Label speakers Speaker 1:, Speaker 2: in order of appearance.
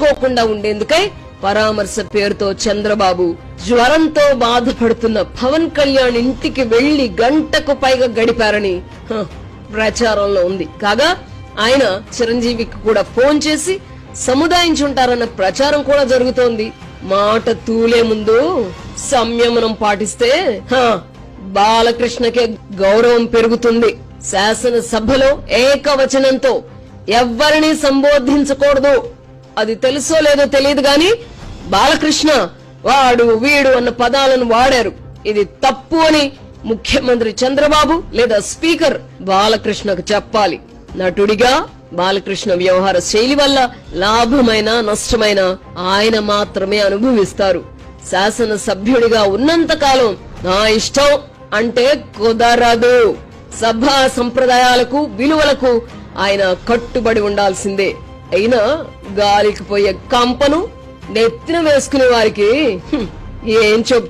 Speaker 1: ముట్టుకోకుండా ఉండేందుకై పరామర్శ పేరుతో చంద్రబాబు జ్వరంతో బాధపడుతున్న పవన్ కళ్యాణ్ ఇంటికి వెళ్లి గంటకు పైగా గడిపారని ప్రచారంలో ఉంది. కాగా ఆయన చిరంజీవికి కూడా ఫోన్ చేసి సముదాయించుంటారన్న ప్రచారం కూడా జరుగుతోంది. మాట తూలే ముందు సంయమనం పాటిస్తే బాలకృష్ణకే గౌరవం పెరుగుతుంది. శాసనసభలో ఏకవచనంతో ఎవ్వరిని సంబోధించకూడదు. అది తెలుసో లేదో తెలియదు గాని బాలకృష్ణ వాడు వీడు అన్న పదాలను వాడారు. ఇది తప్పు అని ముఖ్యమంత్రి చంద్రబాబు లేదా స్పీకర్ బాలకృష్ణకు చెప్పాలి. నటుడిగా బాలకృష్ణ వ్యవహార శైలి వల్ల లాభమైన నష్టమైన ఆయన మాత్రమే అనుభవిస్తారు. శాసన సభ్యుడిగా ఉన్నంత కాలం నా ఇష్టం అంటే కుదరదు. సభా సంప్రదాయాలకు విలువలకు ఆయన కట్టుబడి ఉండాల్సిందే. అయినా గాలికి పోయే కంపను నెత్తిన వేసుకునే వారికి ఏం చెప్